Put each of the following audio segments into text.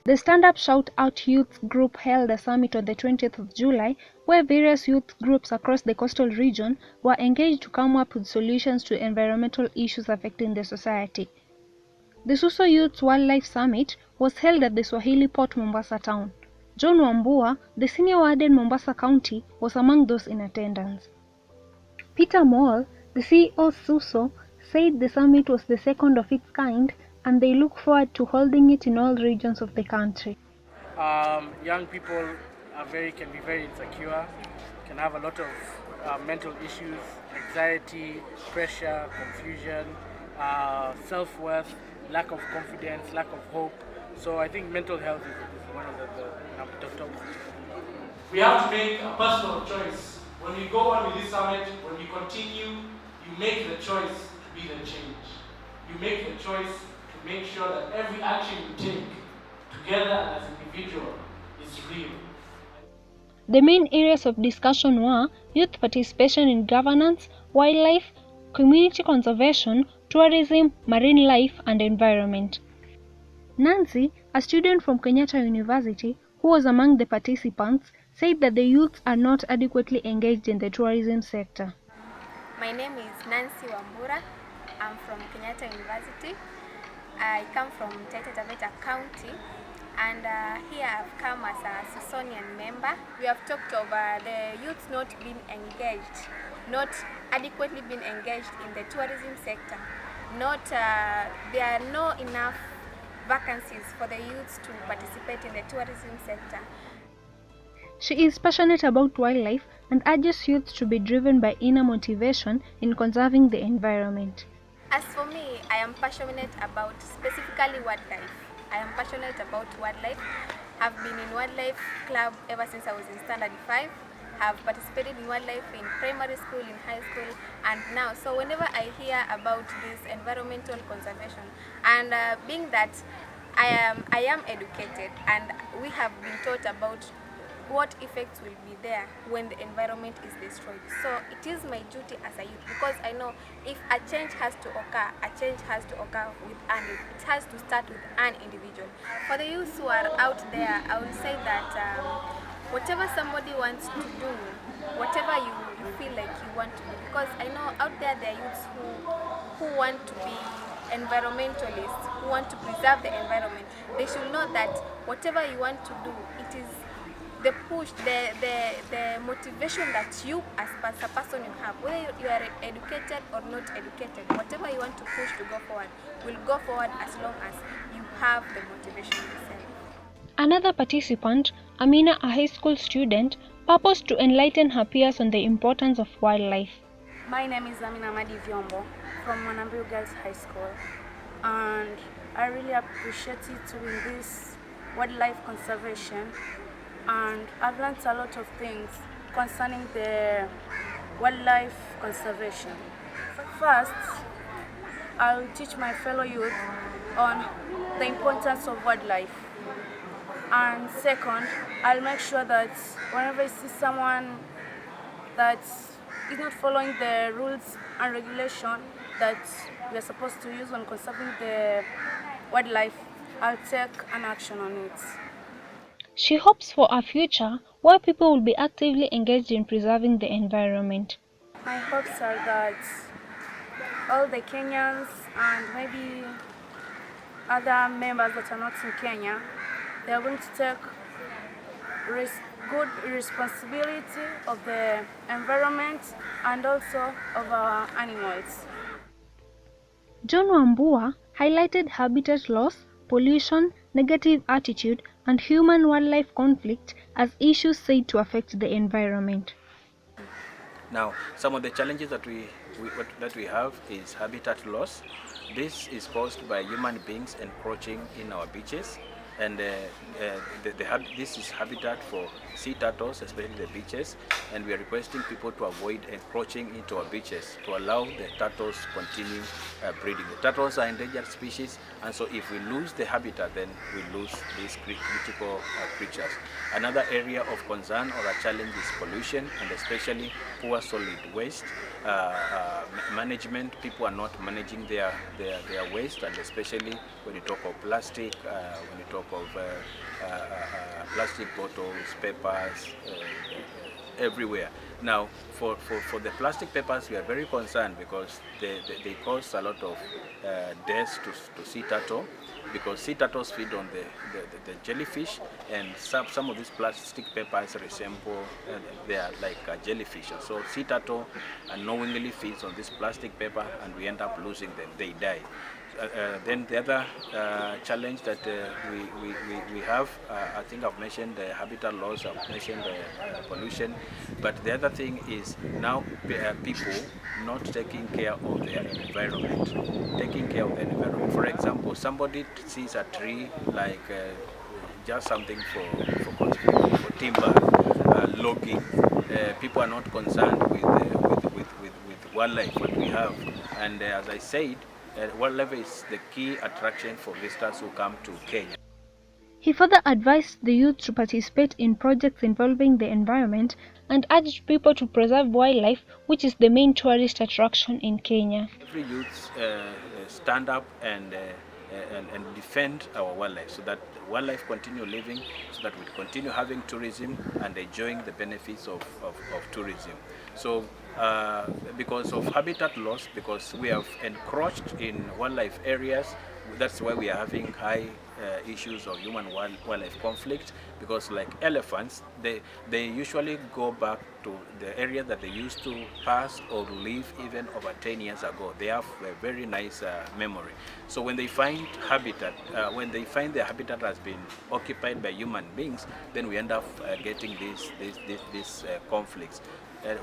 The Stand Up Shout Out Youth Group held a summit on the 20th of July where various youth groups across the coastal region were engaged to come up with solutions to environmental issues affecting the society. The Suso Youth Wildlife Summit was held at the Swahili Port, Mombasa town. John Wambua, the senior warden Mombasa County, was among those in attendance. Peter Moll, the CEO Suso, said the summit was the second of its kind and they look forward to holding it in all regions of the country. Young people can be very insecure, can have a lot of mental issues, anxiety, pressure, confusion, self-worth, lack of confidence, lack of hope. So I think mental health is one of the top. We have to make a personal choice. When we go on with this summit, when we continue, you make the choice to be the change. You make the choice to make sure that every action you take together as an individual is real. The main areas of discussion were youth participation in governance, wildlife, community conservation, tourism, marine life, and environment. Nancy, a student from Kenyatta University, who was among the participants, said that the youths are not adequately engaged in the tourism sector. My name is Nancy Wambura. I'm from Kenyatta University. I come from Taita Taveta County, and here I've come as a Susonian member. We have talked over the youths not being engaged, not adequately being engaged in the tourism sector. There are no enough vacancies for the youths to participate in the tourism sector. She is passionate about wildlife and urges youth to be driven by inner motivation in conserving the environment. As for me, I am passionate about specifically wildlife. I am passionate about wildlife. I've been in wildlife club ever since I was in standard 5. I've participated in wildlife in primary school, in high school, and now. So whenever I hear about this environmental conservation, and being that I am educated, and we have been taught about what effects will be there when the environment is destroyed. So it is my duty as a youth, because I know if a change has to occur, it has to start with an individual. For the youths who are out there, I will say that whatever somebody wants to do, whatever you feel like you want to do, because I know out there are youths who want to be environmentalists, who want to preserve the environment. They should know that whatever you want to do, it is the push, the motivation that you as a person you have, whether you are educated or not educated, whatever you want to push to go forward will go forward as long as you have the motivation yourself. Another participant, Amina, a high school student, purposed to enlighten her peers on the importance of wildlife. My name is Amina Madi Vyombo from Mwanambiu Girls High School, and I really appreciate it doing this wildlife conservation. And I've learned a lot of things concerning the wildlife conservation. First, I'll teach my fellow youth on the importance of wildlife. And second, I'll make sure that whenever I see someone that is not following the rules and regulation that we are supposed to use when conserving the wildlife, I'll take an action on it. She hopes for a future where people will be actively engaged in preserving the environment. My hopes are that all the Kenyans and maybe other members that are not in Kenya, they are going to take good responsibility of the environment and also of our animals. John Wambua highlighted habitat loss, pollution, negative attitude, and human-wildlife conflict as issues said to affect the environment. Now, some of the challenges that we have is habitat loss. This is caused by human beings encroaching in our beaches, and this is habitat for sea turtles, especially the beaches, and we are requesting people to avoid encroaching into our beaches to allow the turtles to continue breeding. The turtles are endangered species, and so if we lose the habitat, then we lose these critical creatures. Another area of concern or a challenge is pollution, and especially poor solid waste management. People are not managing their waste, and especially when you talk of plastic, when you talk of plastic bottles, papers, everywhere. Now, for the plastic papers, we are very concerned because they cause a lot of deaths to sea turtle, because sea turtles feed on the jellyfish, and some of these plastic papers resemble, they are like a jellyfish. And so sea turtle unknowingly feeds on this plastic paper, and we end up losing them, they die. Then the other challenge that we have, I think I've mentioned the habitat loss, I've mentioned pollution, but the other thing is now people not taking care of their environment. Taking care of the environment. For example, somebody sees a tree like just something for timber, logging. People are not concerned with wildlife what we have, and as I said, wildlife is the key attraction for visitors who come to Kenya. He further advised the youth to participate in projects involving the environment and urged people to preserve wildlife, which is the main tourist attraction in Kenya. Every youth stand up and defend our wildlife, so that wildlife continue living, so that we continue having tourism and enjoying the benefits of tourism. So because of habitat loss, because we have encroached in wildlife areas, that's why we are having high issues of human-wildlife conflict, because like elephants, they usually go back to the area that they used to pass or live even over 10 years ago. They have a very nice memory. So when they find habitat, when they find their habitat has been occupied by human beings, then we end up getting these conflicts.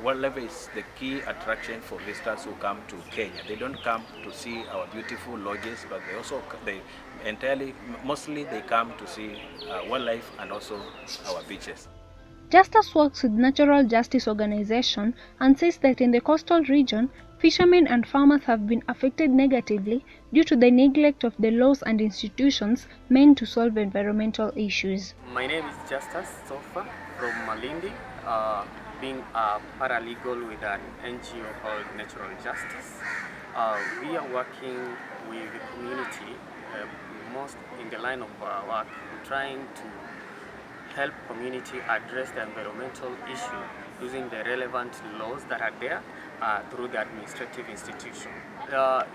Wildlife is the key attraction for visitors who come to Kenya. They don't come to see our beautiful lodges, but mostly they come to see wildlife and also our beaches. Justus works with Natural Justice Organization and says that in the coastal region, fishermen and farmers have been affected negatively due to the neglect of the laws and institutions meant to solve environmental issues. My name is Justus Sofa from Malindi, being a paralegal with an NGO called Natural Justice. We are working with the community, most in the line of our work, trying to help community address the environmental issue using the relevant laws that are there through the administrative institution.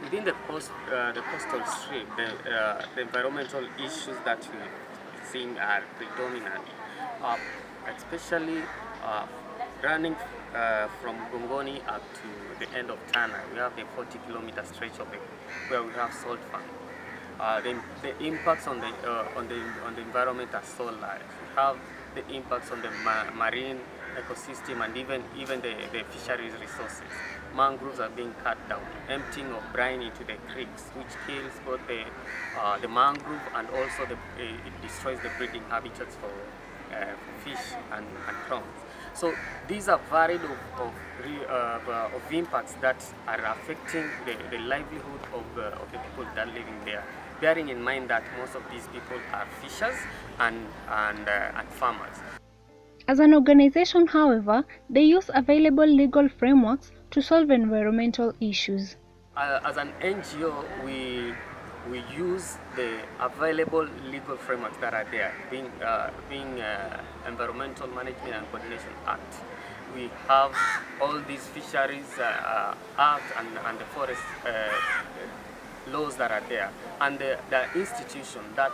Within the coastal strip, the environmental issues that we're seeing are predominant, especially running from Gongoni up to the end of Tana. We have the 40-kilometer stretch of where we have salt farm. The impacts on the environment are so large. We have the impacts on the marine ecosystem and even the fisheries resources. Mangroves are being cut down, emptying of brine into the creeks, which kills both the mangrove and also it destroys the breeding habitats for fish and prawns. So these are varied of impacts that are affecting the livelihood of the people that are living there, bearing in mind that most of these people are fishers and farmers. As an organization, however, they use available legal frameworks to solve environmental issues. As an NGO, we use the available legal frameworks that are there, being Environmental Management and Coordination Act. We have all these fisheries act and the forest laws that are there, and the institution that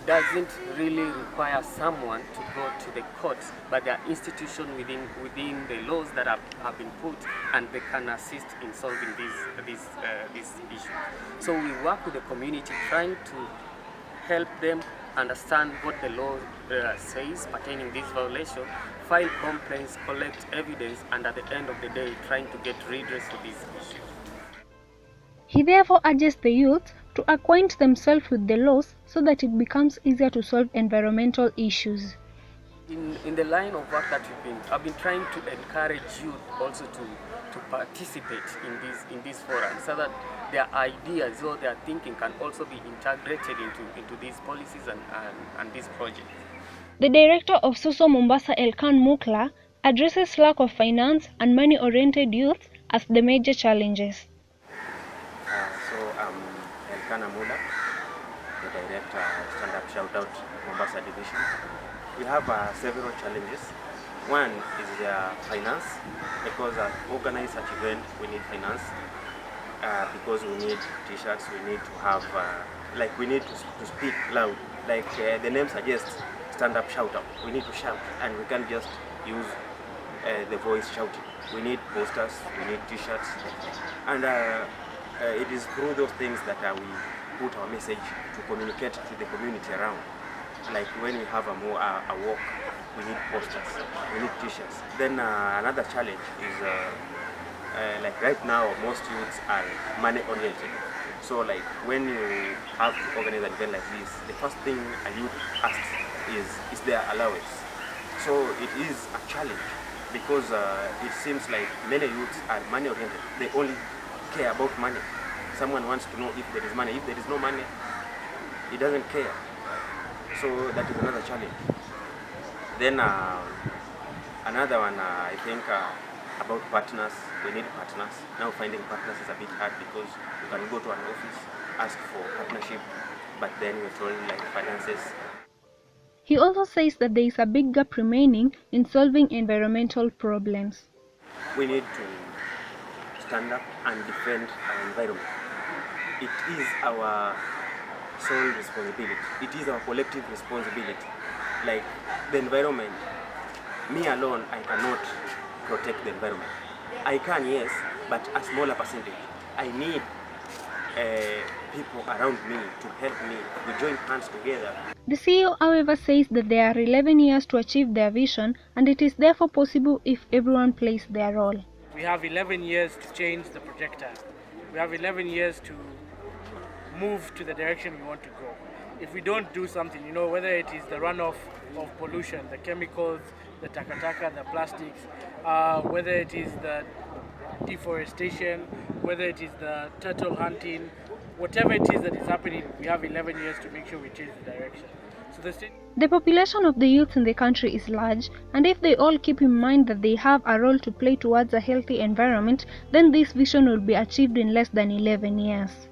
doesn't really require someone to go to the courts, but there are institutions within the laws that have been put, and they can assist in solving these issues. So we work with the community, trying to help them understand what the law says pertaining this violation, file complaints, collect evidence, and at the end of the day, trying to get redress for these issues. He therefore urges the youth to acquaint themselves with the laws so that it becomes easier to solve environmental issues. In the line of work that I've been trying to encourage youth also to participate in these forums, so that their ideas or their thinking can also be integrated into these policies and these projects. The director of SUSO Mombasa, Elkan Mukla, addresses lack of finance and money-oriented youth as the major challenges. So I'm Elkan Mukla, the director of Stand Up Shout Out Mombasa Division. We have several challenges. One is finance, because to organize such event we need finance, because we need t-shirts, we need to have, we need to speak loud, like the name suggests, stand up, shout out. We need to shout, and we can't just use the voice shouting. We need posters, we need t-shirts, and it is through those things that we put our message to communicate to the community around. Like when we have a walk, we need posters, we need t-shirts. Then another challenge is like right now most youths are money oriented. So like when you have to organize an event like this, the first thing a youth asks is their allowance. So it is a challenge, because it seems like many youths are money oriented. They only care about money. Someone wants to know if there is money. If there is no money, he doesn't care. So that is another challenge. Then another one, I think, about partners. We need partners. Now finding partners is a bit hard, because you can go to an office, ask for partnership, but then you're told like finances. He also says that there is a big gap remaining in solving environmental problems. We need to stand up and defend our environment. It is our sole responsibility. It is our collective responsibility. Like the environment, me alone, I cannot protect the environment. I can, yes, but a smaller percentage. I need people around me to help me. We join hands together. The CEO, however, says that there are 11 years to achieve their vision, and it is therefore possible if everyone plays their role. We have 11 years to change the projector. We have 11 years to move to the direction we want to go. If we don't do something, whether it is the runoff of pollution, the chemicals, the takataka, the plastics, whether it is the deforestation, whether it is the turtle hunting, whatever it is that is happening, we have 11 years to make sure we change the direction. So the population of the youth in the country is large, and if they all keep in mind that they have a role to play towards a healthy environment, then this vision will be achieved in less than 11 years.